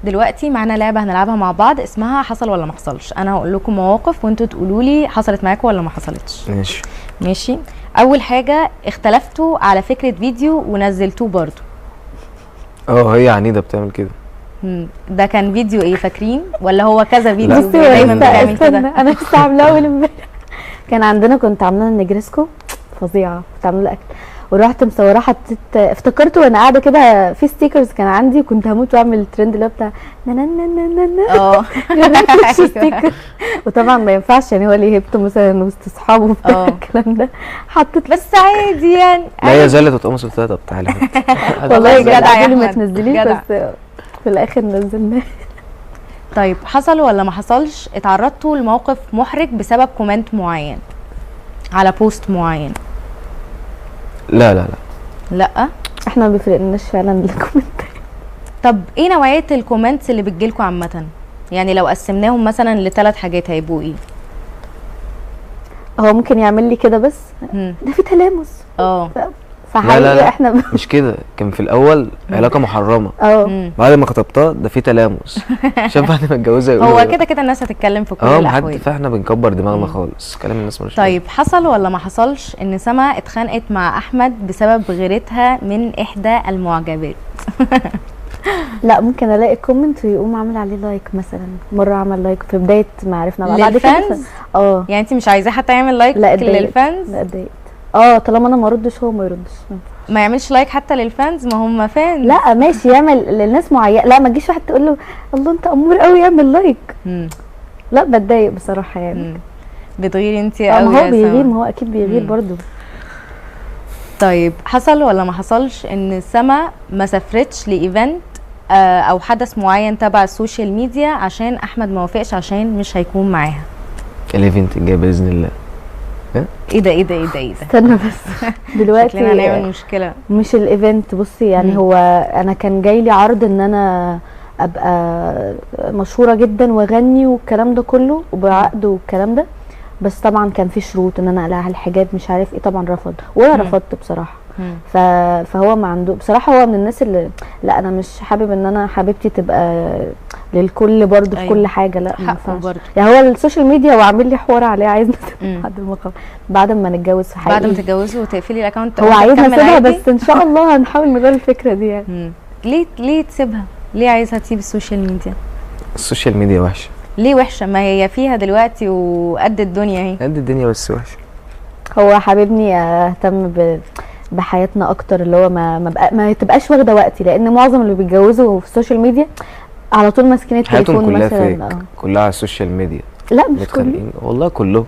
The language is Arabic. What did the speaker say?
دلوقتي معانا لعبه هنلعبها مع بعض اسمها حصل ولا ما حصلش. انا هقول لكم مواقف وانتوا تقولوا لي حصلت معاكم ولا ما حصلتش. ماشي. اول حاجه، اختلفتوا على فكره فيديو ونزلتوه برضو. هي عنيده بتعمل كده. ده كان فيديو ايه فاكرين ولا هو كذا فيديو؟ بصي دايما بتعمل كده. انا لسه عاملاه اول امبارح. كان عندنا كنت عامله نجرسكو فظيعه، كنت عامله اكل ورحت مصوره حطيت افتكرته وانا قاعده كده في ستيكرز كان عندي، كنت هموت واعمل الترند اللي هو بتاع ستيكر. وطبعا ما ينفعش يعني هو اللي هبته مثلا وسط اصحابه الكلام ده، حطيت بس عادي يعني. لا هي زعلت وتقوم قلت لها طب تعالي والله جدع يا ما تنزليش، بس في الاخر نزلناه. طيب حصل ولا ما حصلش اتعرضتوا لموقف محرج بسبب كومنت معين على بوست معين؟ لا لا لا لا، احنا ما بيفرقناش فعلا الكومنتات. طب ايه نوعيه الكومنتس اللي بتجيلكوا عامه؟ يعني لو قسمناهم مثلا ل3 حاجات هيبقوا ايه؟ هو ممكن يعمل لي كده بس ده في تلامس. لا لا لا احنا مش كده، كان في الاول علاقه محرمه بعد ما خطبتها ده في تلامس. شايف بعد ما اتجوزها يقولوا هو كده الناس هتتكلم في كل الاحوال. فاحنا بنكبر دماغنا خالص، كلام الناس ملوش. طيب حصل ولا ما حصلش ان سما اتخانقت مع احمد بسبب غيرتها من احدى المعجبات؟ لا ممكن الاقي كومنت ويقوم عامل عليه لايك مثلا. مره عمل لايك في بدايه ما عرفنا بعد كده يعني انت مش عايزاه حتى يعمل لايك للفانز؟ لا اتضايقت. طالما انا ما اردش هو ما يردش، ما يعملش لايك حتى للفانز، ما هم فانز. لا ماشي يعمل للناس معينه، لا ما تجيش واحد تقول له الله انت امور قوي يعمل لايك. لا بتضايق بصراحه يعني. بتغيري انت قوي؟ ما هو بيغير، ما هو اكيد بيغير برضو. طيب حصل ولا ما حصلش ان سما ما سافرتش لايفنت او حدث معين تبع السوشيال ميديا عشان احمد ما وافقش عشان مش هيكون معاها؟ الايفنت الجاي باذن الله. ايه ده استنى بس دلوقتي شكلنا هنعمل مشكله. مش الايفنت، بصي يعني هو انا كان جاي لي عرض ان انا ابقى مشهوره جدا واغني والكلام ده كله وبعقد والكلام ده، بس طبعا كان في شروط ان انا اقلع الحجاب مش عارف ايه، طبعا رفض وانا رفضت بصراحه. فهو ما عنده بصراحه، هو من الناس اللي لا انا مش حابب ان انا حبيبتي تبقى للكل برضه في كل حاجه، لا ما ينفعش يعني. هو السوشيال ميديا وعامل لي حوار عليه عايزنا بعد ما نتجوز في حقيقي، بعد ما تتجوزوا وتقفلي الاكونت هو عايزها اسيبها، بس ان شاء الله هنحاول نغير الفكره دي يعني. ليه تسيبها؟ ليه عايزها تسيب السوشيال ميديا؟ السوشيال ميديا وحشه. ليه وحشه؟ ما هي فيها دلوقتي وقد الدنيا اهي. قد الدنيا بس وحشه. هو حاببني اهتم بحياتنا اكتر، اللي هو ما تبقاش واخده وقتي، لان معظم اللي بيتجوزوا في السوشيال ميديا على طول ماسكين التليفون كلها مثلا. كلها على السوشيال ميديا. لا مش كلهم والله كلهم.